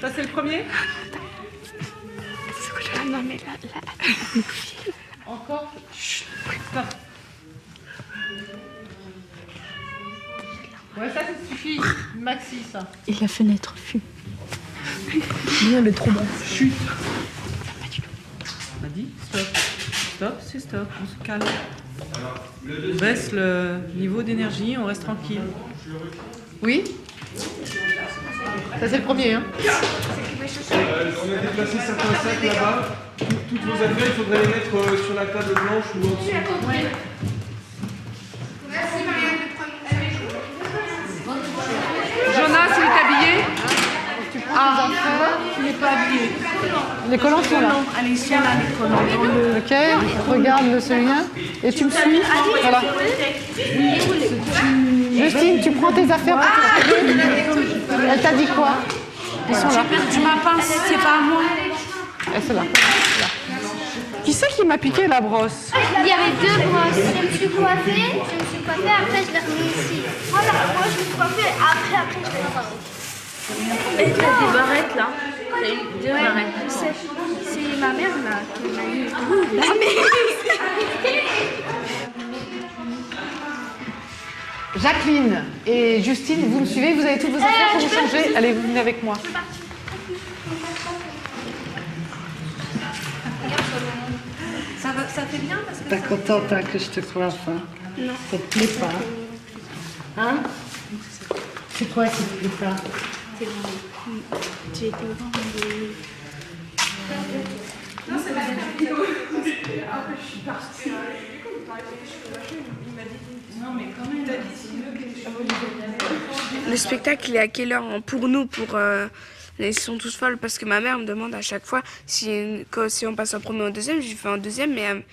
Ça, c'est le premier. Ah non, mais là. Encore. Chut. Stop. Ouais, ça suffit. Maxi, ça. Et la fenêtre fume. Non, elle est trop bon. Chut. On a dit stop. Stop, c'est stop. On se calme. On baisse le niveau d'énergie, on reste tranquille. Oui. Ça, c'est le premier, hein. On a déplacé certains sacs là-bas. Toutes vos affaires, il faudrait les mettre sur la table blanche ou au-dessus. Merci Marianne de prendre Jonas, il est habillé. Tu prends tes affaires, tu n'es pas habillé. Les collants sont là. Allez, ils sont là, les collants. Ok, regarde le celui-là. Et tu me suis. Voilà. Justine, tu prends tes affaires. Elle t'a dit quoi? Ils sont là. J'ai perdu ma pince, c'est pas à moi. Elles sont là. Qui c'est qui m'a piqué la brosse? Il y avait deux brosses. Je me suis coiffée, après je l'ai remis ici. Voilà, moi je me suis coiffée, après je l'ai remis. Et t'as des barrettes là. T'as eu deux barrettes. C'est ma mère là qui m'a eu. Jacqueline et Justine, vous me suivez? Vous avez toutes vos affaires pour vous changer? Allez, vous venez avec moi. Ça fait bien parce que. T'es contente hein, que je te coiffe, hein? Non. Ça te plaît pas? Hein? C'est quoi qui te plaît pas? C'est bon. J'ai été au vent de. Non, c'est ma vidéo. Après, je suis partie. Non, mais quand même, le spectacle, il est à quelle heure pour nous, pour les sont tous folles, parce que ma mère me demande à chaque fois si on passe en premier ou en deuxième, je lui fais en deuxième, mais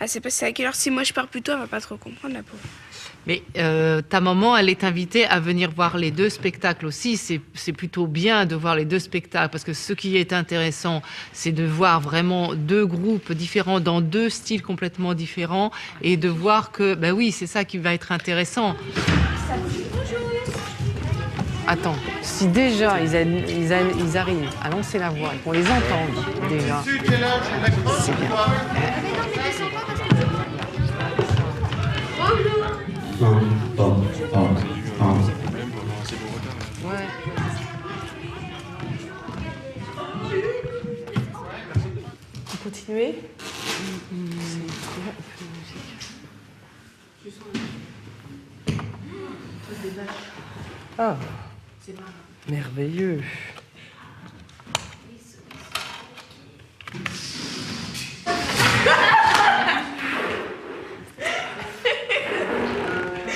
elle sait pas c'est à quelle heure. Si moi je pars plus tôt, elle va pas trop comprendre, la pauvre. Mais ta maman, elle est invitée à venir voir les deux spectacles aussi. C'est plutôt bien de voir les deux spectacles parce que ce qui est intéressant, c'est de voir vraiment deux groupes différents dans deux styles complètement différents et de voir que, ben oui, c'est ça qui va être intéressant. Attends, si déjà ils arrivent à lancer la voix et qu'on les entende déjà, c'est bien. Ouais. Vous continuez? Ah, merveilleux.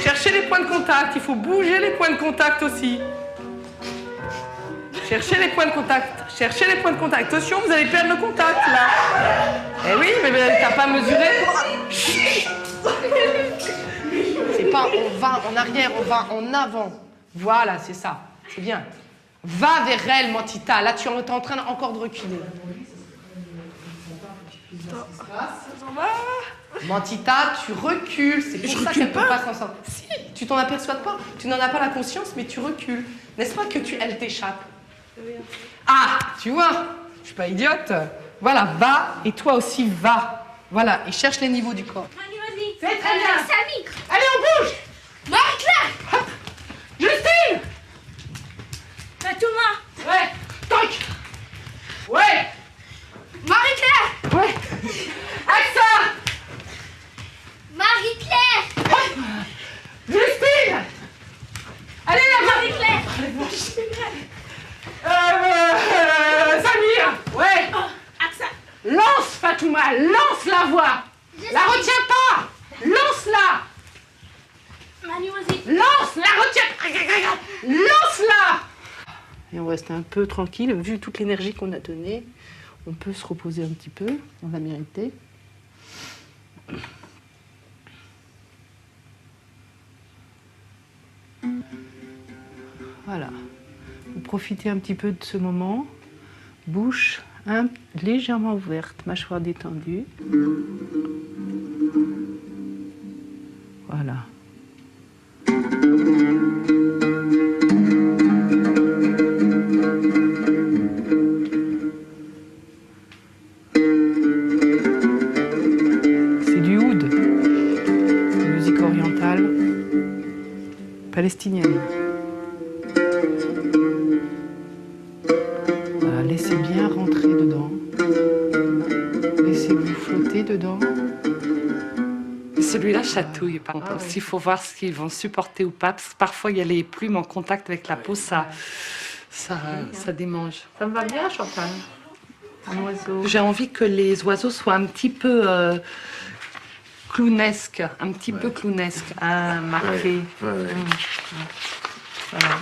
Cherchez les points de contact, il faut bouger les points de contact aussi. Cherchez les points de contact, cherchez les points de contact. Attention, vous allez perdre le contact là. Eh oui, mais t'as pas mesuré. C'est pas on va en arrière, on va en avant. Voilà, c'est ça, c'est bien. Va vers elle, Mantita. Là, tu es en train encore de reculer. Mantita, tu recules. C'est pour ça qu'elle peut pas s'en sortir. Si, tu t'en aperçois pas. Tu n'en as pas la conscience, mais tu recules. N'est-ce pas que elle t'échappe? Ah, tu vois, je suis pas idiote. Voilà, va, et toi aussi, va. Voilà, et cherche les niveaux du corps. Vas-y. C'est très bien. Samy. Allez, on bouge. Marie-Claire. Hop. Justine. Fatouma. Ouais. Toc. Ouais. Marie-Claire. Ouais. Axa. Marie-Claire. Justine. Allez, là, Marie-Claire. Samir. Ouais. Axa. Lance, Fatouma. Lance la voix. La retiens pas. Lance-la. Manu, vas-y. Lance-la, retiens. Lance-la. Et on reste un peu tranquille. Vu toute l'énergie qu'on a donnée, on peut se reposer un petit peu. On l'a mérité. Voilà. Vous profitez un petit peu de ce moment. Bouche légèrement ouverte, mâchoire détendue. Voilà. palestinienne. Voilà, laissez bien rentrer dedans. Laissez-vous flotter dedans. Celui-là chatouille, par contre. Il faut voir ce qu'ils vont supporter ou pas, parce que parfois il y a les plumes en contact avec la peau, ça démange. Ça me va bien, Chantal. Un oiseau. J'ai envie que les oiseaux soient un petit peu clownesques, marqués. Voilà,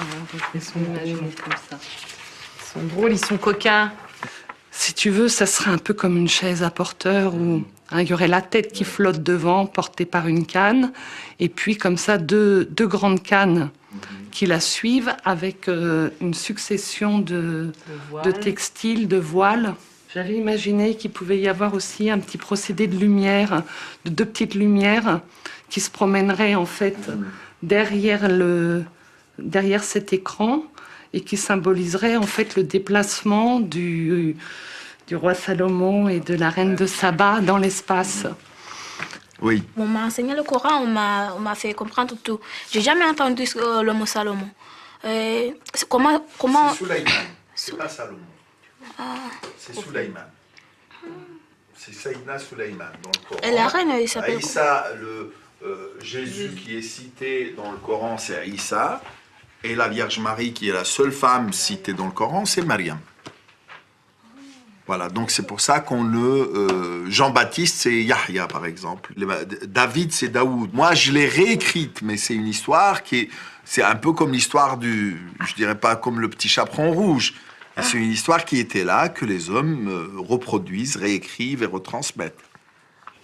ils sont imaginés comme ça. Ils sont drôles, ils sont coquins. Si tu veux, ça serait un peu comme une chaise à porteur où il y aurait la tête qui flotte devant, portée par une canne, et puis comme ça, deux grandes cannes qui la suivent avec une succession de textiles, de voiles. J'avais imaginé qu'il pouvait y avoir aussi un petit procédé de lumière, de 2 petites lumières qui se promèneraient en fait derrière cet écran et qui symboliserait en fait le déplacement du roi Salomon et de la reine de Saba dans l'espace. Oui. On m'a enseigné le Coran, on m'a fait comprendre tout. J'ai jamais entendu le mot Salomon. Comment... C'est Soulaïman, c'est pas Salomon. C'est Soulaïman. C'est Saïdna Soulaïman dans le Coran. Et la reine, il s'appelle Aïssa, Jésus qui est cité dans le Coran, c'est Aïssa. Et la Vierge Marie, qui est la seule femme citée dans le Coran, c'est Mariam. Voilà, donc c'est pour ça qu'on Jean-Baptiste, c'est Yahya, par exemple. David, c'est Daoud. Moi, je l'ai réécrite, mais c'est une histoire c'est un peu comme l'histoire je dirais pas comme le petit chaperon rouge. C'est une histoire qui était là, que les hommes reproduisent, réécrivent et retransmettent.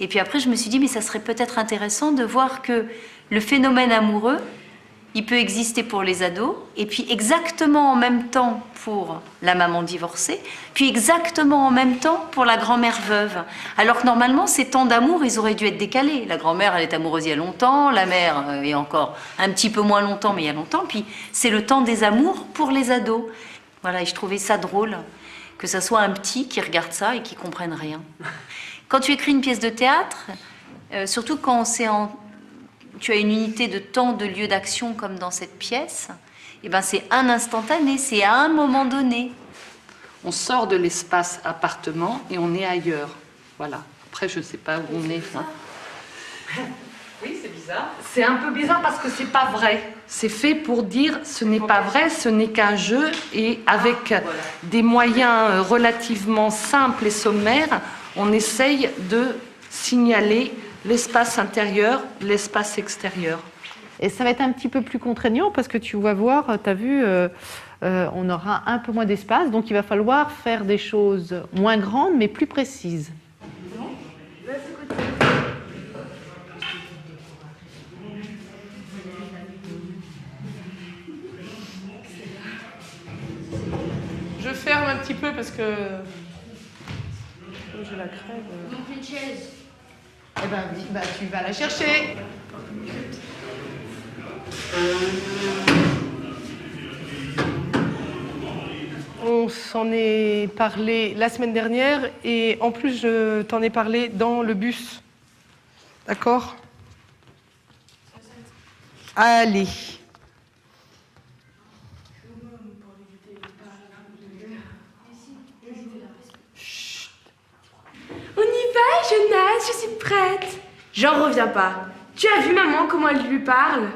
Et puis après, je me suis dit, mais ça serait peut-être intéressant de voir que le phénomène amoureux, il peut exister pour les ados, et puis exactement en même temps pour la maman divorcée, puis exactement en même temps pour la grand-mère veuve. Alors que normalement, ces temps d'amour, ils auraient dû être décalés. La grand-mère, elle est amoureuse il y a longtemps, la mère est encore un petit peu moins longtemps, mais il y a longtemps, puis c'est le temps des amours pour les ados. Voilà, et je trouvais ça drôle, que ça soit un petit qui regarde ça et qui comprenne rien. Quand tu écris une pièce de théâtre, surtout quand tu as une unité de temps, de lieu d'action comme dans cette pièce, eh ben c'est un instantané, c'est à un moment donné. On sort de l'espace appartement et on est ailleurs. Voilà. Après, je ne sais pas où on est. Hein. Oui, c'est bizarre. C'est un peu bizarre parce que c'est pas vrai. C'est fait pour dire ce n'est pas vrai, ce n'est qu'un jeu, et avec des moyens relativement simples et sommaires, on essaye de signaler l'espace intérieur, l'espace extérieur. Et ça va être un petit peu plus contraignant parce que tu vas voir, tu as vu, on aura un peu moins d'espace, donc il va falloir faire des choses moins grandes mais plus précises. Je ferme un petit peu parce que je la crève. Donc une chaise. Eh ben, tu vas la chercher. On s'en est parlé la semaine dernière et en plus je t'en ai parlé dans le bus. D'accord ? Allez. On y va, Jonas, je suis prête. J'en reviens pas. Tu as vu maman comment elle lui parle?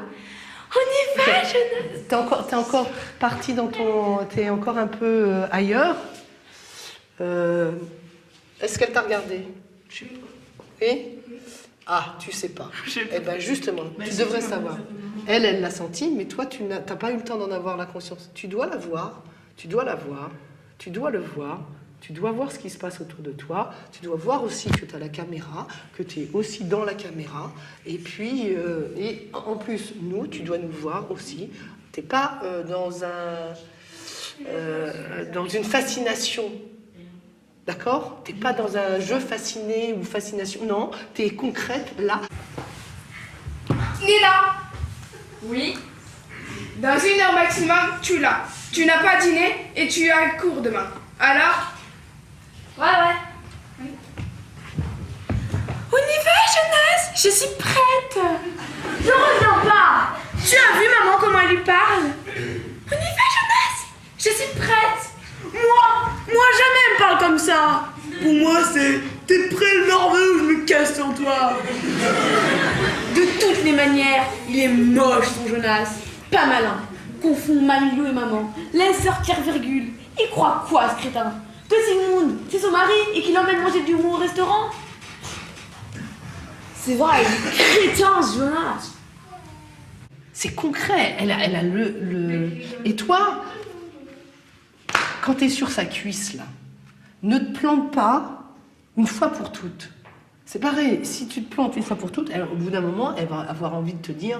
On y va, Jonas. T'es encore parti dans t'es encore un peu ailleurs. Est-ce qu'elle t'a regardé? Oui? Ah, tu sais pas. Eh ben justement, tu devrais savoir. Elle l'a senti, mais toi, tu n'as pas eu le temps d'en avoir la conscience. Tu dois la voir, tu dois la voir, tu dois le voir. Tu dois voir ce qui se passe autour de toi. Tu dois voir aussi que tu as la caméra, que tu es aussi dans la caméra. Et puis, et en plus, tu dois nous voir aussi. Tu n'es pas dans une fascination. D'accord? Tu n'es pas dans un jeu fasciné ou fascination. Non, tu es concrète là. Nina! Oui? Dans 1 heure maximum, tu l'as. Tu n'as pas dîné et tu as cours demain. Alors? Ouais. Oui. On y va, Jonas? Je suis prête. Je reviens pas. Tu as vu maman comment Pour moi, c'est t'es prêt le nerveux ou je me casse sur toi. De toutes les manières, il est moche ton Jonas. Pas malin. Confond Mamilou et maman. Laisse sortir virgule. Il croit quoi ce crétin? Que Sigmund, c'est son mari et qu'il l'emmène manger du roux au restaurant? C'est vrai, il est crétin ce Jonas. C'est concret. Elle a le... Et toi, quand t'es sur sa cuisse, là, ne te plante pas une fois pour toutes. C'est pareil, si tu te plantes une fois pour toutes, au bout d'un moment, elle va avoir envie de te dire...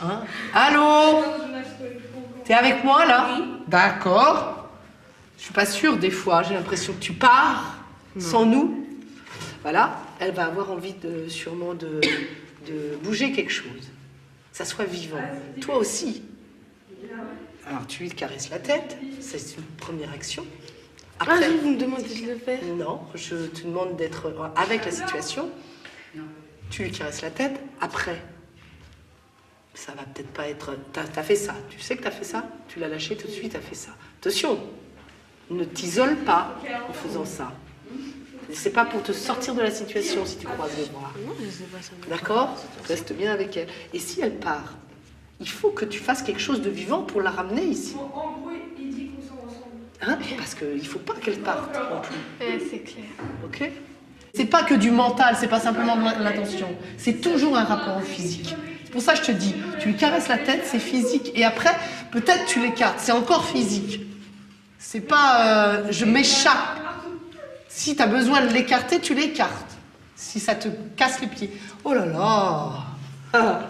Hein? Allô? T'es avec moi, là? Oui. D'accord. Je suis pas sûre, des fois. J'ai l'impression que tu pars sans nous. Voilà. Elle va avoir envie sûrement de bouger quelque chose. Que ça soit vivant. Toi aussi. Alors, tu lui caresses la tête. C'est une première action. Après, vous me demandez de le faire? Non, je te demande d'être avec la situation. Tu lui caresses la tête. Après, ça va peut-être pas être... T'as fait ça. Tu sais que t'as fait ça? Tu l'as lâché tout de suite, t'as fait ça. Attention, ne t'isole pas en faisant ça. C'est pas pour te sortir de la situation si tu croises les bras. D'accord? Reste bien avec elle. Et si elle part, il faut que tu fasses quelque chose de vivant pour la ramener ici. En gros, il dit qu'on s'en ressemble. Hein? Parce qu'il ne faut pas qu'elle parte non plus. C'est clair. Ok? C'est pas que du mental, c'est pas simplement de l'attention. C'est toujours un rapport au physique. C'est pour ça que je te dis, tu lui caresses la tête, c'est physique. Et après, peut-être tu l'écartes, c'est encore physique. C'est pas je m'échappe. Si tu as besoin de l'écarter, tu l'écartes. Si ça te casse les pieds. Oh là là!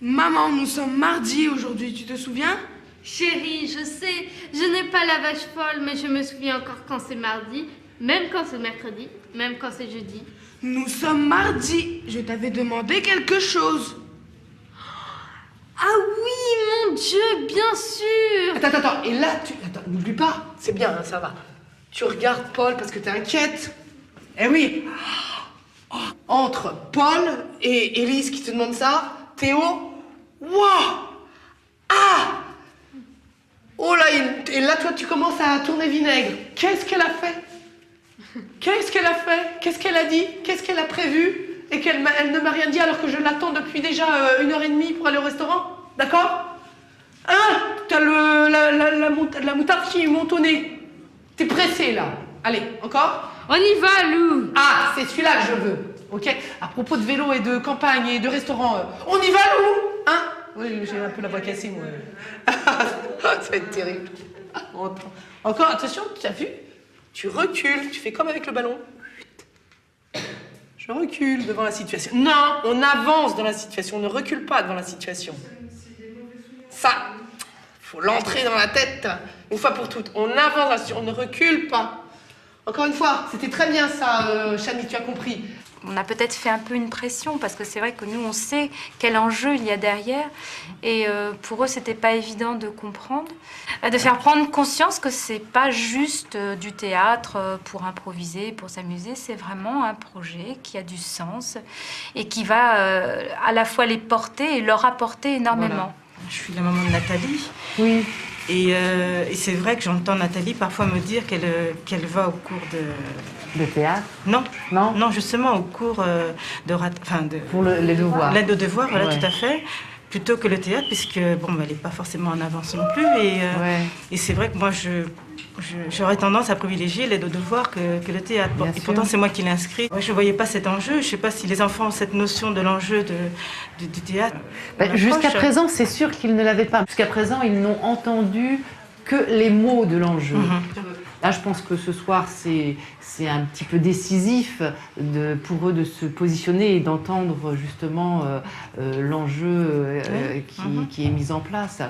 Maman, nous sommes mardi aujourd'hui, tu te souviens? Chérie, je sais, je n'ai pas la vache folle, mais je me souviens encore quand c'est mardi, même quand c'est mercredi, même quand c'est jeudi. Nous sommes mardi, je t'avais demandé quelque chose. Ah oui, mon Dieu, bien sûr! Attends, et là, attends, n'oublie pas, c'est bien, hein, ça va. Tu regardes Paul parce que t'es inquiète. Eh oui! Entre Paul et Élise qui te demandent ça, Théo, waouh! Ah! Oh là, et là, toi, tu commences à tourner vinaigre. Qu'est-ce qu'elle a fait? Qu'est-ce qu'elle a fait? Qu'est-ce qu'elle a dit? Qu'est-ce qu'elle a prévu? Et qu'elle ne m'a rien dit alors que je l'attends depuis déjà 1h30 pour aller au restaurant? D'accord? Hein? T'as la moutarde qui monte au nez. T'es pressé, là. Allez, encore? On y va, Lou! Ah, c'est celui-là que je veux. Ok? À propos de vélo et de campagne et de restaurant, on y va, Lou? Hein? Oui, j'ai un peu la voix cassée, moi. Ça va être terrible. Encore, attention, tu as vu? Tu recules, tu fais comme avec le ballon. Je recule devant la situation. Non, on avance dans la situation, on ne recule pas devant la situation. Ça, il faut l'entrer dans la tête, une fois pour toutes. On avance, on ne recule pas. Encore une fois, c'était très bien ça, Chani, tu as compris. On a peut-être fait un peu une pression parce que c'est vrai que nous, on sait quel enjeu il y a derrière. Et pour eux, c'était pas évident de comprendre, de faire prendre conscience que c'est pas juste du théâtre pour improviser, pour s'amuser. C'est vraiment un projet qui a du sens et qui va à la fois les porter et leur apporter énormément. Voilà. Je suis la maman de Nathalie. Oui. Et c'est vrai que j'entends Nathalie parfois me dire qu'elle va au cours de théâtre? Non, justement au cours pour les devoirs. L'aide aux devoirs, voilà, Ouais. tout à fait. Plutôt que le théâtre, puisque bon, elle n'est pas forcément en avance non plus. Et c'est vrai que moi, j'aurais tendance à privilégier l'aide aux devoirs que le théâtre. Bon, et pourtant, c'est moi qui l'ai inscrit. Moi, je ne voyais pas cet enjeu. Je ne sais pas si les enfants ont cette notion de l'enjeu du théâtre. Jusqu'à présent, c'est sûr qu'ils ne l'avaient pas. Jusqu'à présent, ils n'ont entendu que les mots de l'enjeu. Là, je pense que ce soir, c'est un petit peu décisif pour eux de se positionner et d'entendre justement l'enjeu qui est mis en place.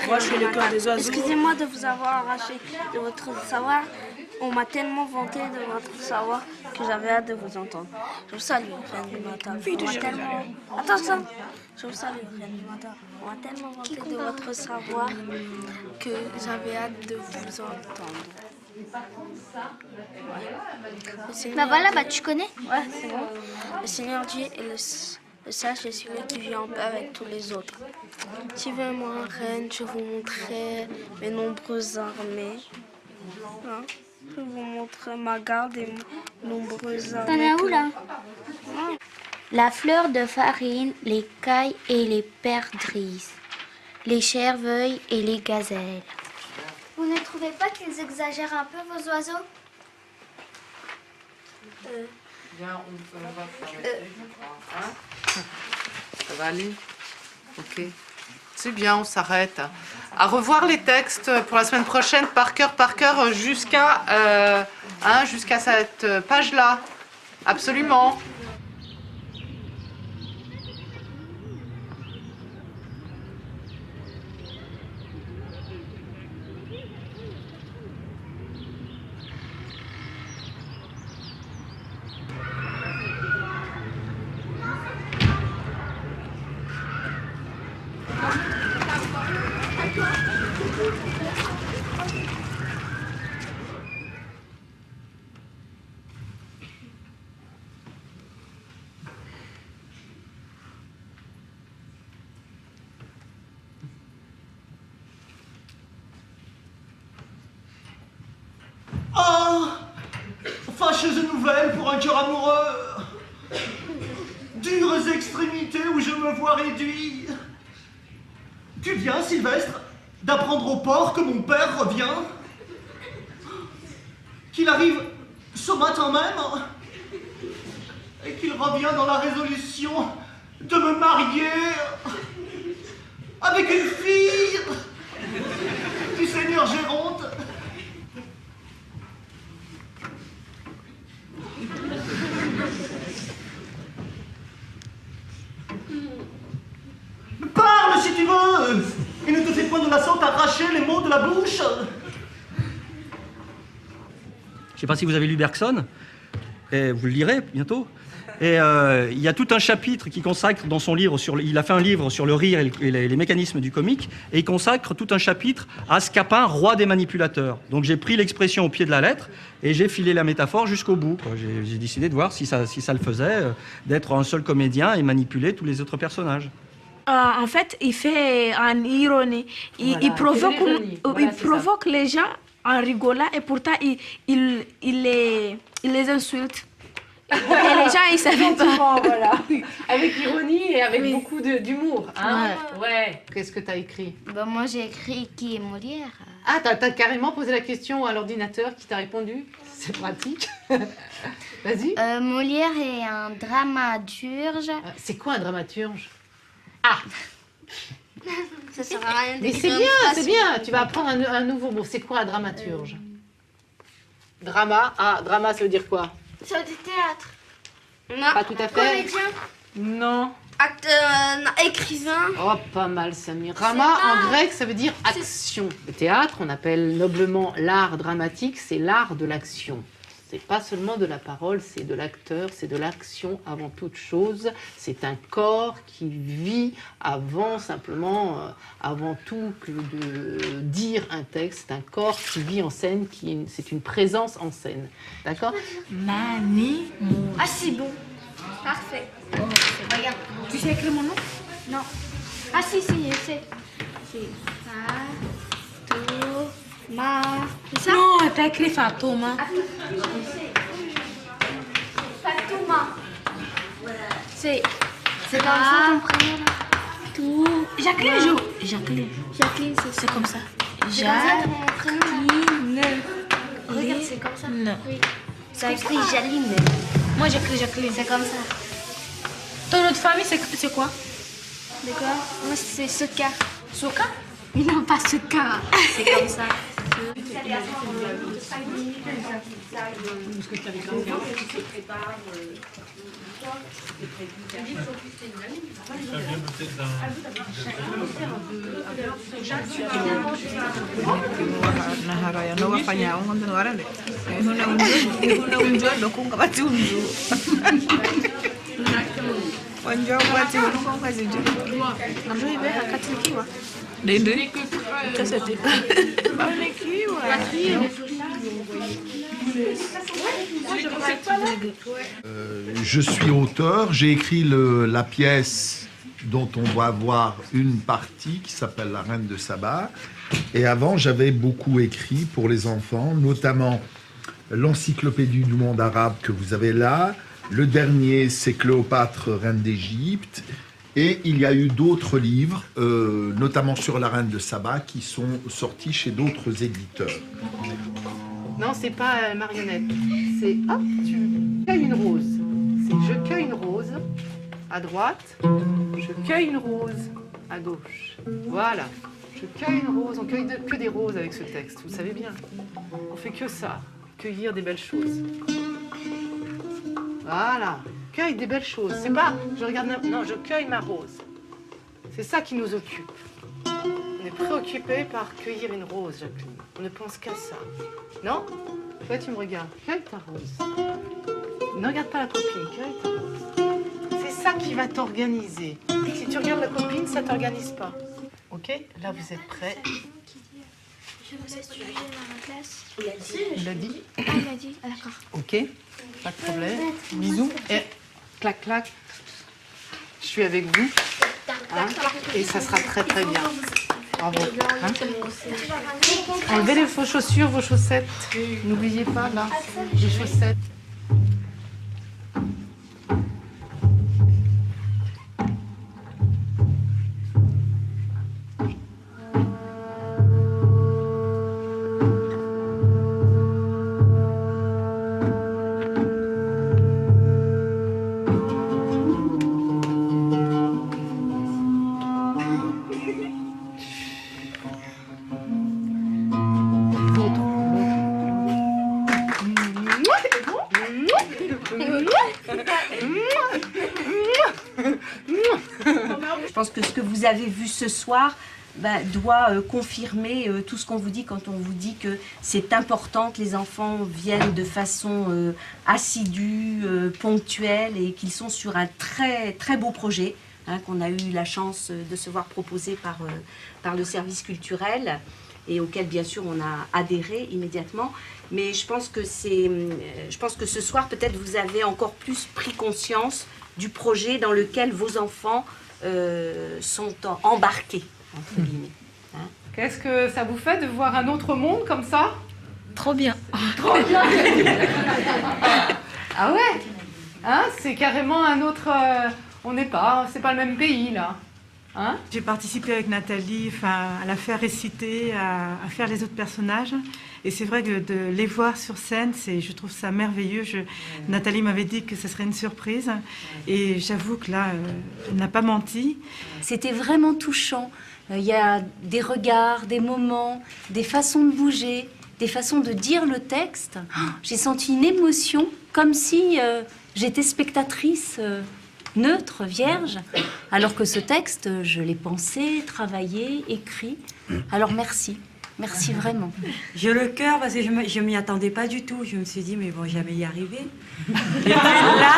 Moi, je suis le cœur des oiseaux. Excusez-moi de vous avoir arraché de votre savoir. On m'a tellement vanté de votre savoir que j'avais hâte de vous entendre. Je vous salue, Reine du Matin. Attention. Je vous salue, Reine du Matin. On m'a tellement vanté de votre savoir que j'avais hâte de vous entendre. Bah voilà, bah tu connais. Ouais, c'est bon. Le Seigneur Dieu est le sage et celui qui vit en paix avec tous les autres. Suivez-moi, reine, je vous montrerai mes nombreuses armées. Hein? Je vous montrerai ma garde et mes nombreuses armées. T'en es où là? La fleur de farine, les cailles et les perdrix, les cerveuils et les gazelles. Vous ne trouvez pas qu'ils exagèrent un peu, vos oiseaux? Bien, on va s'arrêter. Ça va aller? Ok. C'est bien, on s'arrête. À revoir les textes pour la semaine prochaine, par cœur, jusqu'à cette page-là. Absolument. Ah, fâcheuse nouvelle pour un cœur amoureux. Dures extrémités où je me vois réduit. Tu viens, Sylvestre, d'apprendre au port que mon père revient? Qu'il arrive ce matin même? Et qu'il revient dans la résolution de me marier avec une fille du Seigneur Géronte? Parle si tu veux, et ne te fais point de la sorte arracher les mots de la bouche. Je ne sais pas si vous avez lu Bergson, et vous le lirez bientôt. Et il y a tout un chapitre qui consacre dans son livre, il a fait un livre sur le rire et les mécanismes du comique, et il consacre tout un chapitre à Scapin, roi des manipulateurs. Donc j'ai pris l'expression au pied de la lettre, et j'ai filé la métaphore jusqu'au bout. J'ai décidé de voir si ça le faisait, d'être un seul comédien et manipuler tous les autres personnages. En fait, il fait en ironie. Il provoque les gens en rigolant et pourtant il les insulte. Et les gens, ils savaient pas. Voilà. Avec ironie et avec beaucoup d'humour. Hein? Ouais. Qu'est-ce que tu as écrit? Bah, moi, j'ai écrit qui est Molière. Ah, t'as carrément posé la question à l'ordinateur qui t'a répondu? C'est pratique. Vas-y. Molière est un dramaturge. C'est quoi un dramaturge? Ah. Ça sert à rien. Mais c'est bien, c'est bien. Tu vas apprendre un nouveau mot. C'est quoi un dramaturge? Drama. Ah, drama, ça veut dire quoi? C'est du théâtre. Non. Pas tout à fait. Comédien. Non. Acteur, écrivain. Oh, pas mal, Samir. Rama, en grec, ça veut dire action. Le théâtre, on appelle noblement l'art dramatique, c'est l'art de l'action. C'est pas seulement de la parole, c'est de l'acteur, c'est de l'action avant toute chose. C'est un corps qui vit avant tout que de dire un texte. C'est un corps qui vit en scène, c'est une présence en scène. D'accord? Mani. Ah, c'est bon. Parfait. Regarde. Tu sais écrire mon nom? Non. Ah, si, je sais. C'est Fatoma. C'est ça? Non, t'as écrit Fatoma. Fatoma. C'est comme ça ton prénom là? Tout. Jacqueline, c'est comme ça. Jacqueline. Regarde, c'est comme ça. Non. Oui. Ça écrit Jaline. Moi, j'écris Jacqueline. C'est comme ça. Ton autre famille, c'est quoi? D'accord. Moi, c'est Soka. Soka? Non, pas Soka. C'est comme ça. Je suis auteur, j'ai écrit la pièce dont on va voir une partie qui s'appelle La Reine de Saba. Et avant, j'avais beaucoup écrit pour les enfants, notamment l'encyclopédie du monde arabe que vous avez là. Le dernier, c'est Cléopâtre, reine d'Égypte. Et il y a eu d'autres livres, notamment sur la Reine de Saba, qui sont sortis chez d'autres éditeurs. Non, c'est pas marionnette. C'est hop, tu cueilles une rose. C'est je cueille une rose à droite, je cueille une rose à gauche. Voilà. Je cueille une rose. On cueille que des roses avec ce texte, vous le savez bien. On fait que ça, cueillir des belles choses. Voilà. Cueille des belles choses. C'est pas je regarde. Non, je cueille ma rose. C'est ça qui nous occupe. On est préoccupé par cueillir une rose, Jacqueline. On ne pense qu'à ça. Non? Toi, tu me regardes. Cueille ta rose. Ne regarde pas la copine. Cueille ta rose. C'est ça qui va t'organiser. Si tu regardes la copine, ça t'organise pas. Ok? Là, vous êtes prêts. Je vous laisse juger dans ma classe. Il l'a dit? Ah, il a dit. Ah, d'accord. Ok, pas de problème. Bisous. Et clac, clac. Je suis avec vous. Hein, et ça sera très, très bien. Bravo. Hein. Enlevez vos chaussures, vos chaussettes. N'oubliez pas, là, les chaussettes. Je pense que ce que vous avez vu ce soir doit confirmer tout ce qu'on vous dit quand on vous dit que c'est important que les enfants viennent de façon assidue, ponctuelle et qu'ils sont sur un très, très beau projet qu'on a eu la chance de se voir proposer par le service culturel et auquel bien sûr on a adhéré immédiatement. Mais je pense que ce soir peut-être vous avez encore plus pris conscience du projet dans lequel vos enfants sont embarqués, entre guillemets. Hein. Qu'est-ce que ça vous fait de voir un autre monde comme ça? Trop bien. Trop bien. Ah ouais, hein, c'est carrément un autre... c'est pas le même pays, là. Hein? J'ai participé avec Nathalie à la faire réciter, à faire les autres personnages. Et c'est vrai que de les voir sur scène, je trouve ça merveilleux. Nathalie m'avait dit que ce serait une surprise. Et j'avoue que là, elle n'a pas menti. C'était vraiment touchant. Il y a des regards, des moments, des façons de bouger, des façons de dire le texte. J'ai senti une émotion, comme si j'étais spectatrice neutre, vierge, alors que ce texte, je l'ai pensé, travaillé, écrit. Alors merci. Merci vraiment. J'ai le cœur parce que je m'y attendais pas du tout. Je me suis dit, mais ils vont jamais y arriver. Et puis là,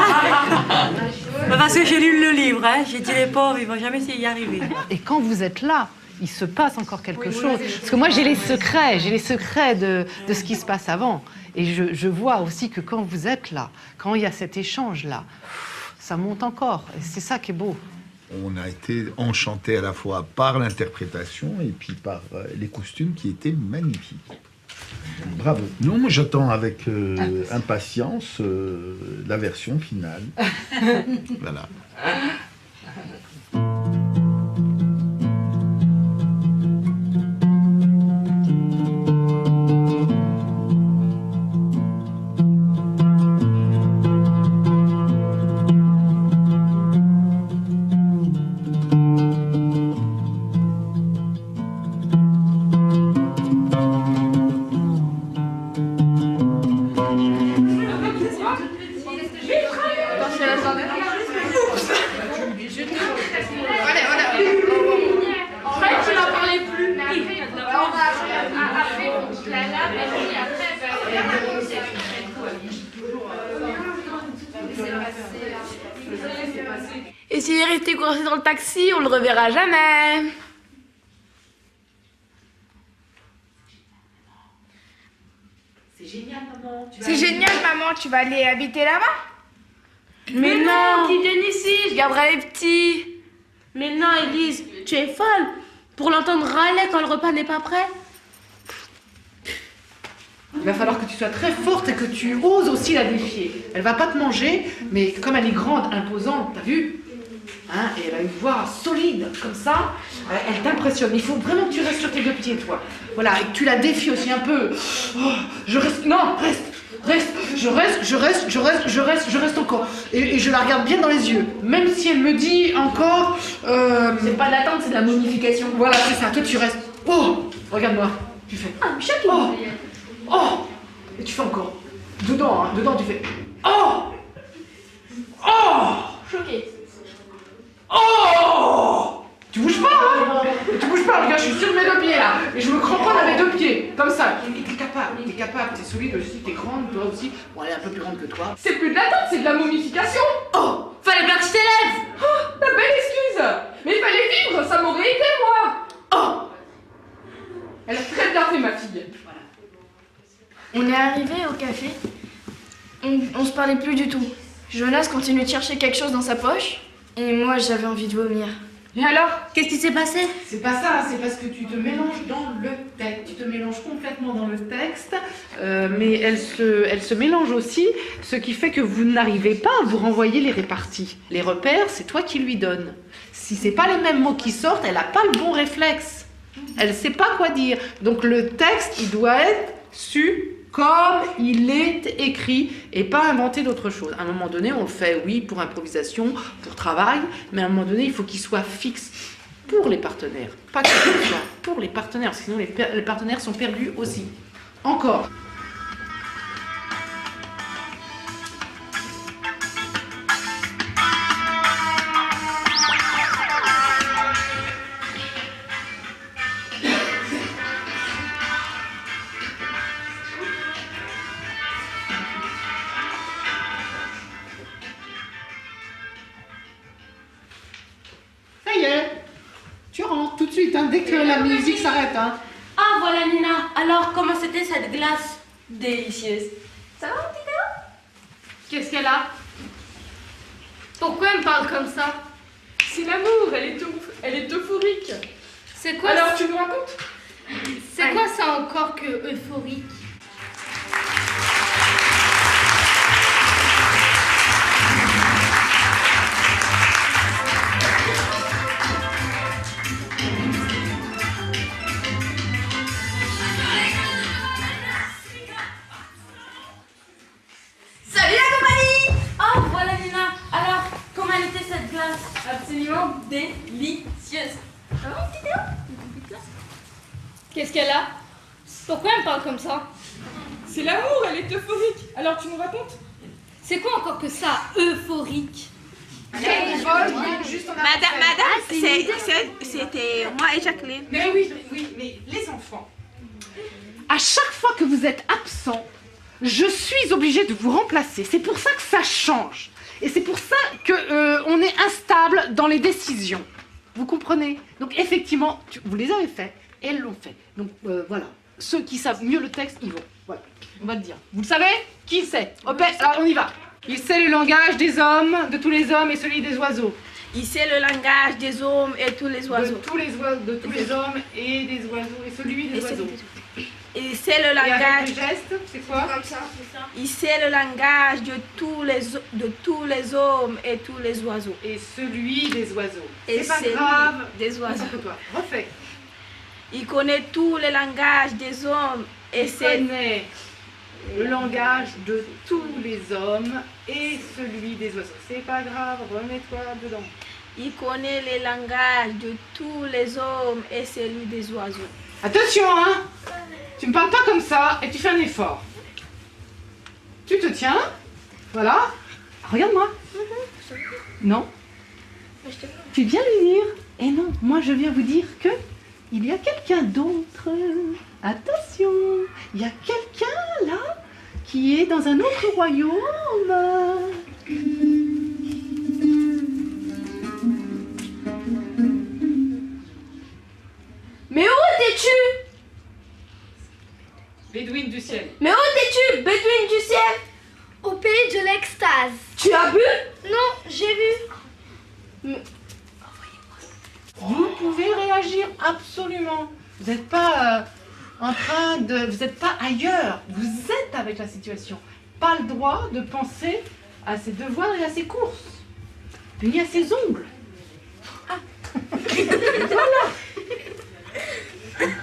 parce que j'ai lu le livre, j'ai dit, les pauvres, ils vont jamais y arriver. Et quand vous êtes là, il se passe encore quelque chose. Parce que moi, j'ai les secrets de ce qui se passe avant. Et je vois aussi que quand vous êtes là, quand il y a cet échange-là, ça monte encore. Et c'est ça qui est beau. On a été enchantés à la fois par l'interprétation et puis par les costumes qui étaient magnifiques. Bravo. Non, moi j'attends avec impatience la version finale. Voilà. gifle, ça y est, c'est passé. Et s'il est resté coincé dans le taxi, on le reverra jamais. C'est génial, maman. C'est génial, maman, tu vas aller habiter là-bas? Mais non, qu'ils viennent ici, je garderai les petits. Mais non, Élise, tu es folle. Pour l'entendre râler quand le repas n'est pas prêt. Il va falloir que tu sois très forte et que tu oses aussi la défier. Elle va pas te manger, mais comme elle est grande, imposante, t'as vu? Hein, et elle a une voix solide, comme ça, elle t'impressionne. Il faut vraiment que tu restes sur tes deux pieds, toi. Voilà, et que tu la défies aussi un peu. Oh, je reste... Non, reste. Je reste encore. Et je la regarde bien dans les yeux. Même si elle me dit encore... C'est pas de l'attente, c'est de la momification. Voilà, c'est ça. Toi, tu restes... Oh, regarde-moi. Tu fais... Ah, Michel, oh, oh. Et tu fais encore. Dedans, hein. Dedans, tu fais... Oh. Oh. Choquée. Oh. Tu bouges pas, hein? Tu bouges pas, regarde, je suis sur mes deux pieds, là. Et je me cramponne à mes deux pieds. Comme ça. T'es capable. T'es solide aussi, t'es grande, toi aussi. Bon, elle est un peu plus grande que toi. C'est plus de l'attente, c'est de la momification. Oh, fallait bien que tu t'élèves. Oh, la belle excuse. Mais il fallait vivre, ça m'aurait aidé, moi. Oh. Elle a très bien fait, ma fille. On est arrivé au café. On se parlait plus du tout. Jonas continuait de chercher quelque chose dans sa poche. Et moi, j'avais envie de vomir. Et alors, qu'est-ce qui s'est passé? C'est pas ça, c'est parce que tu te mélanges dans le texte. Tu te mélanges complètement dans le texte, mais elle se mélange aussi, ce qui fait que vous n'arrivez pas à vous renvoyer les réparties. Les repères, c'est toi qui lui donnes. Si c'est pas les mêmes mots qui sortent, elle n'a pas le bon réflexe. Elle sait pas quoi dire. Donc le texte, il doit être su comme il est écrit et pas inventer d'autre chose. À un moment donné, on le fait, oui, pour improvisation, pour travail, mais à un moment donné, il faut qu'il soit fixe pour les partenaires. Pas que ce soit pour les partenaires, sinon les partenaires sont perdus aussi. Encore. Tu rentres tout de suite, hein, dès que la musique s'arrête. Hein. Ah, voilà Nina. Alors, comment c'était cette glace délicieuse? Ça va, mon petit Théo? Qu'est-ce qu'elle a? Pourquoi elle me parle comme ça? C'est l'amour, elle est euphorique. C'est quoi? Alors, tu nous racontes? C'est quoi ça encore que euphorique? Salut la compagnie! Oh, voilà Nina. Alors, comment elle était cette glace? Absolument délicieuse. Ça va, mon petit Théo? Qu'est-ce qu'elle a? Pourquoi elle me parle comme ça? C'est l'amour, elle est euphorique. Alors, tu nous racontes? C'est quoi encore que ça, euphorique? Madame, c'était moi et Jacqueline. Mais oui, mais les enfants, à chaque fois que vous êtes absents, je suis obligée de vous remplacer. C'est pour ça que ça change. Et c'est pour ça qu'on est instable dans les décisions. Vous comprenez? Donc effectivement, vous les avez fait, et elles l'ont fait. Donc voilà, ceux qui savent mieux le texte, ils vont. Voilà, on va te dire. Vous le savez? Qui sait? Hop, alors on y va. Il sait le langage des hommes, de tous les hommes et celui des oiseaux. Il sait le langage des hommes et tous les oiseaux. De tous les hommes et des oiseaux et celui des oiseaux. Il sait le langage. Et avec le geste, c'est quoi? Comme ça, c'est ça. Il sait le langage de tous les hommes et tous les oiseaux. Et celui des oiseaux. Et c'est pas celui grave. des oiseaux. Toi. Refais. Il connaît tous les langages des hommes et Il connaît le langage de tous les hommes et celui des oiseaux. C'est pas grave, remets-toi dedans. Il connaît les langages de tous les hommes et celui des oiseaux. Attention, hein! Tu me parles pas comme ça et tu fais un effort. Tu te tiens. Voilà. Regarde-moi. Non. Tu viens lui dire. Eh non, moi je viens vous dire que il y a quelqu'un d'autre. Attention, il y a quelqu'un là qui est dans un autre royaume. Vous pouvez réagir absolument. Vous n'êtes pas en train de... Vous n'êtes pas ailleurs. Vous êtes avec la situation. Pas le droit de penser à ses devoirs et à ses courses. Ni à ses ongles. Ah. Voilà.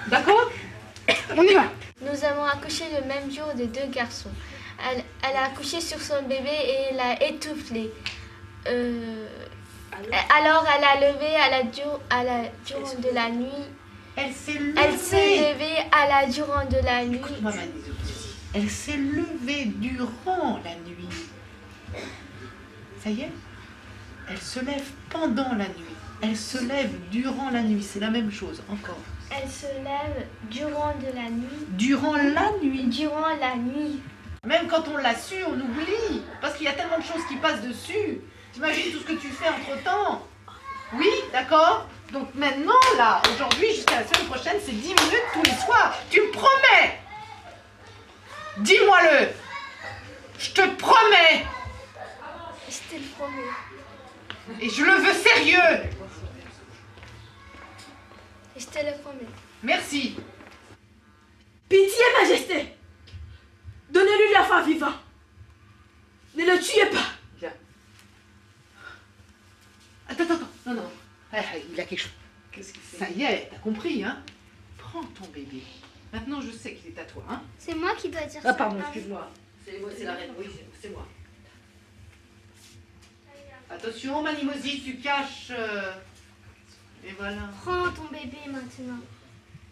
D'accord? On y va. Nous avons accouché le même jour de 2 garçons. Elle a accouché sur son bébé et l'a étoufflé. Alors elle a levé durant de la nuit. Elle s'est levée. Elle s'est levée durant de la nuit. Écoute-moi, Mani. Elle s'est levée durant la nuit. Ça y est? Elle se lève pendant la nuit. Elle se lève durant la nuit. C'est la même chose, encore. Elle se lève durant de la nuit. Durant la nuit. Durant la nuit. Même quand on l'a su, on oublie. Parce qu'il y a tellement de choses qui passent dessus. T'imagines tout ce que tu fais entre-temps? Oui, d'accord? Donc maintenant, là, aujourd'hui, jusqu'à la semaine prochaine, c'est 10 minutes tous les soirs. Tu me promets? Dis-moi-le. Je te promets. Je te le promets. Et je le veux sérieux. Je te le promets. Merci. Pitié, Majesté! Donnez-lui la fin vivant. Ne le tuez pas. Viens. Attends. Non. Il y a quelque chose. Qu'est-ce que c'est? Ça y est, t'as compris, hein? Prends ton bébé. Maintenant, je sais qu'il est à toi, hein? C'est moi qui dois dire ça. Ah, pardon, excuse-moi. C'est la reine, oui, c'est moi. Attention, Manimosi, tu caches... Et voilà. Prends ton bébé maintenant.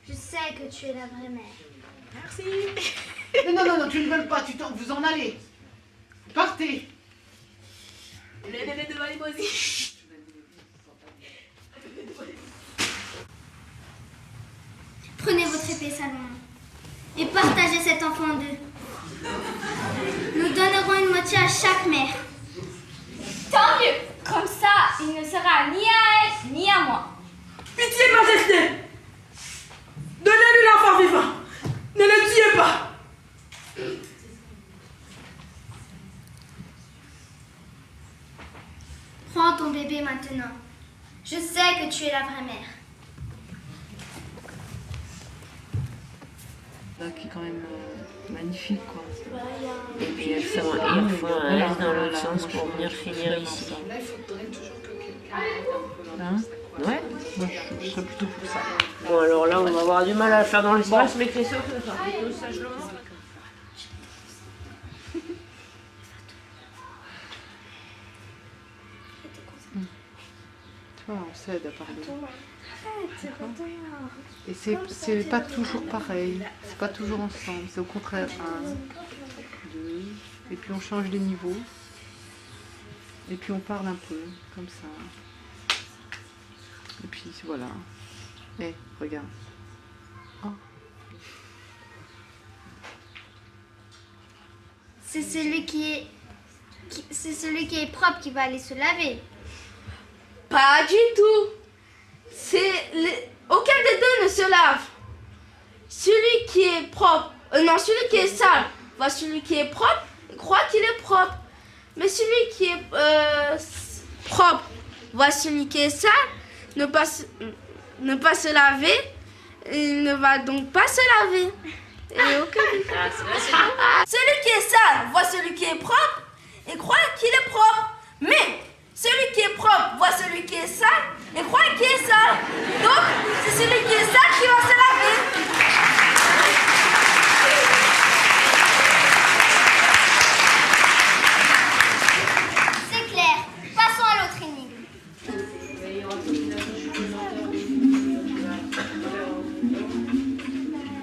Je sais que tu es la vraie mère. Merci. Non, tu ne veux pas, vous en allez. Partez. Le bébé de Manimosi. Prenez votre épée, Salomon, et partagez cet enfant en 2. Nous donnerons une moitié à chaque mère. Tant mieux. Comme ça, il ne sera ni à elle, ni à moi. Pitié, Majesté! Donnez-lui l'enfant vivant! Ne le tuez pas! Prends ton bébé maintenant. Je sais que tu es la vraie mère. Qui est quand même magnifique, quoi. Et puis il faut aller dans l'autre sens pour venir finir ici. Là, il faudrait toujours que quelqu'un aide un peu dans Hein? Ouais. Moi, je serais plutôt pour ça. Bon, alors là, on va avoir du mal à le faire dans l'espace, mais Christophe, ça sera plutôt sagement. Tu vois, on s'aide à parler. Et c'est pas toujours pareil, c'est pas toujours ensemble, c'est au contraire 1, 2, et puis on change les niveaux, et puis on parle un peu, comme ça. Et puis voilà. Et regarde. Oh. C'est celui qui est propre qui va aller se laver. Pas du tout. Aucun des deux ne se lave. Celui qui est propre, celui qui est sale voit celui qui est propre et croit qu'il est propre. Mais celui qui est propre voit celui qui est sale, ne pas se laver, il ne va donc pas se laver. Celui qui est sale voit celui qui est propre et croit qu'il est propre. Mais celui qui est propre voit celui qui est sale et croit qu'il est sale. Donc, c'est celui qui est sale qui va se laver. C'est clair. Passons à l'autre énigme.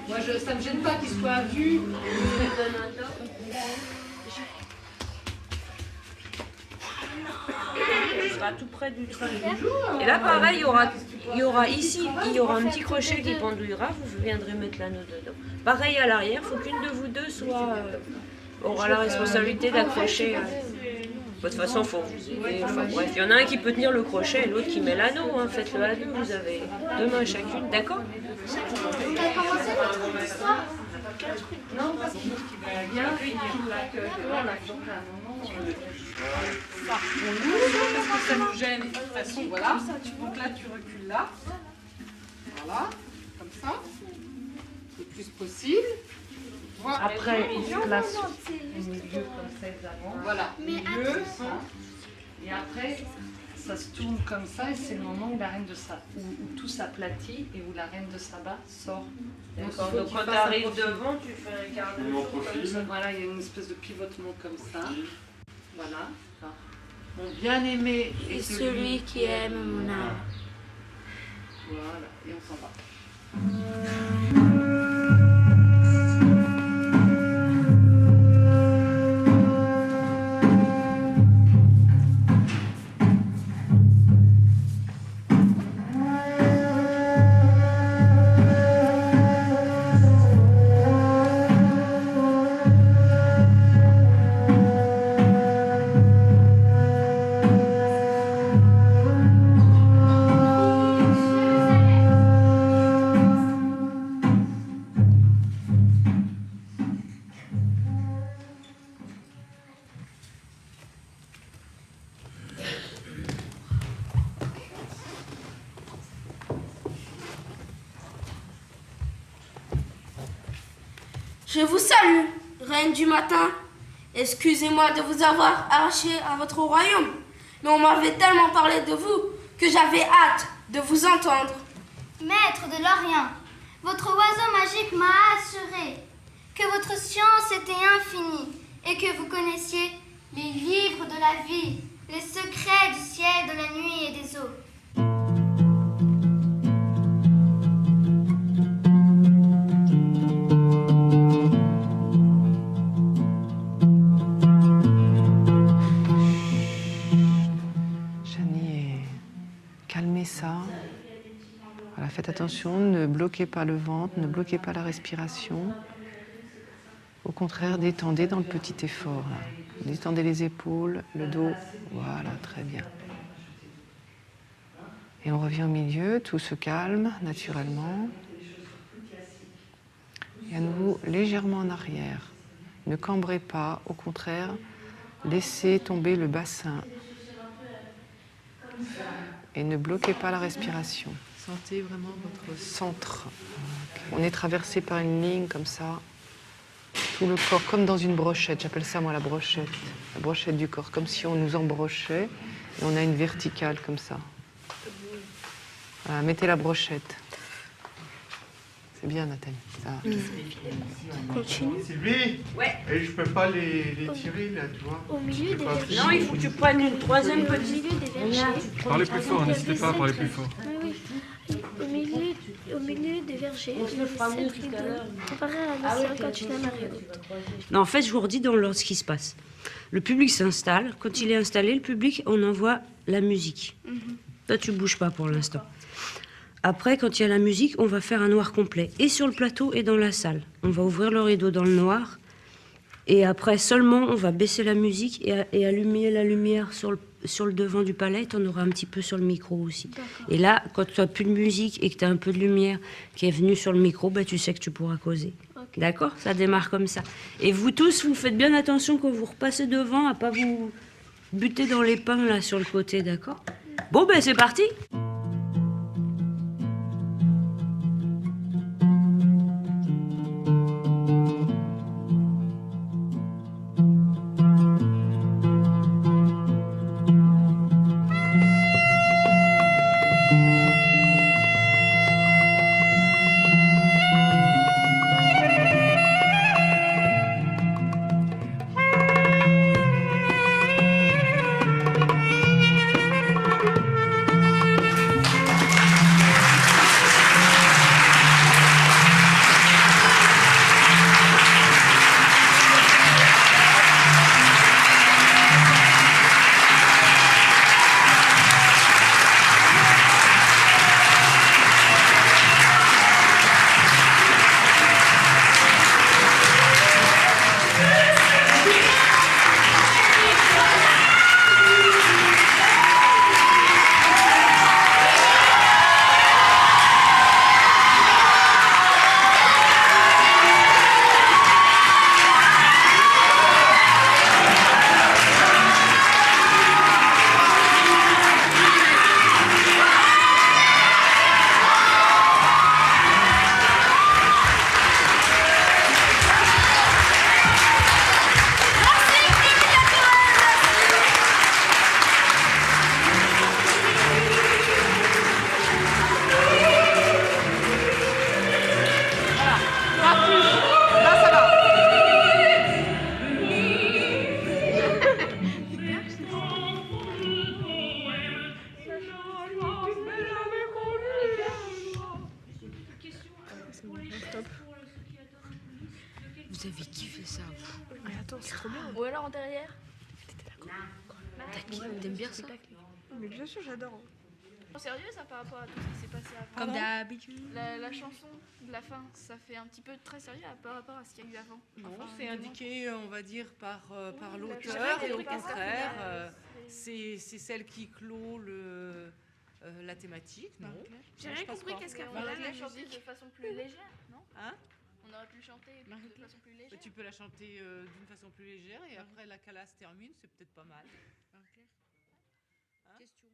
Moi, ça me gêne pas qu'il soit vu. Il sera tout près du train. Et là, pareil, il y aura ici, il y aura un petit crochet qui pendouillera. Vous viendrez mettre l'anneau dedans. Pareil à l'arrière, il faut qu'une de vous deux aura la responsabilité d'accrocher. De toute façon, il faut vous aider. Enfin, bref, il y en a un qui peut tenir le crochet et l'autre qui met l'anneau. Hein. Faites-le à deux, vous avez 2 mains chacune, d'accord? On a commencé notre histoire. Non, parce qu'il y a un truc Ça nous gêne. façon, voilà. Donc là, tu recules là. Voilà, comme ça. Le plus possible. Voilà. Après, on se place au milieu comme ça, évidemment. Voilà, milieu, centre. Et après, ça se tourne comme ça et c'est le moment où la reine de Saba, où tout s'aplatit et où la reine de Saba sort. D'accord, donc quand tu arrives devant, tu fais un quart de tour comme ça. Voilà, il y a une espèce de pivotement comme ça. Voilà. Mon bien-aimé est celui qui aime mon âme. Voilà, et on s'en va. Je vous salue, reine du matin. Excusez-moi de vous avoir arraché à votre royaume, mais on m'avait tellement parlé de vous que j'avais hâte de vous entendre. Maître de l'Orient, votre oiseau magique m'a assuré que votre science était infinie et que vous connaissiez les livres de la vie, les secrets du ciel, de la nuit et des eaux. Ça. Voilà, faites attention, ne bloquez pas le ventre, ne bloquez pas la respiration. Au contraire, détendez dans le petit effort. Là. Détendez les épaules, le dos. Voilà, très bien. Et on revient au milieu, tout se calme naturellement. Et à nouveau, légèrement en arrière. Ne cambrez pas, au contraire, laissez tomber le bassin. Et ne bloquez pas la respiration. Sentez vraiment votre centre. On est traversé par une ligne comme ça. Tout le corps, comme dans une brochette. J'appelle ça, moi, la brochette. La brochette du corps, comme si on nous embrochait. Et on a une verticale comme ça. Voilà, mettez la brochette. C'est bien, Nathalie. Ça va. Continue. Sylvie. Ouais. Et je peux pas les tirer, là, tu vois. Au milieu des vergers. Non, il faut que tu prennes une troisième petite. Au milieu des vergers. Parlez plus fort, n'hésitez pas à parler plus fort. Oui, oui. Au milieu des vergers, On se le fera mieux tout à l'heure. Comparé à l'océan quand il a mariotte. Non, en fait, je vous redis dans l'ordre ce qui se passe. Le public s'installe. Quand il est installé, le public, on envoie la musique. Toi, tu bouges pas pour l'instant. Après, quand il y a la musique, on va faire un noir complet. Et sur le plateau et dans la salle. On va ouvrir le rideau dans le noir. Et après, seulement, on va baisser la musique et allumer la lumière sur le devant du palais. Tu en auras un petit peu sur le micro aussi. Et là, quand tu n'as plus de musique et que tu as un peu de lumière qui est venue sur le micro, bah, tu sais que tu pourras causer. Okay. D'accord ? Ça démarre comme ça. Et vous tous, vous faites bien attention quand vous repassez devant à pas vous buter dans les pins là sur le côté, d'accord ? Bon, ben c'est parti ! Vous avez kiffé ça, vous? Mais attends, c'est trop bien. Ou alors en derrière. T'aimes bien ça? Mais bien sûr, j'adore. Sérieux ça par rapport à tout ce qui s'est passé avant. Comme d'habitude. La chanson de la fin, ça fait un petit peu très sérieux par rapport à ce qu'il y a eu avant. Non, Enfin, c'est indiqué, on va dire, par J'ai l'auteur, fait et au des trucs contraire, c'est celle qui clôt la thématique, non? J'ai Non, rien je pense compris pas. qu'est-ce qu'elle On fait aurait là, pu la la chanter musique. de façon plus légère, non? Hein? On aurait pu le chanter de façon plus légère. Tu peux la chanter d'une façon plus légère, et après la calasse termine, c'est peut-être pas mal. Question.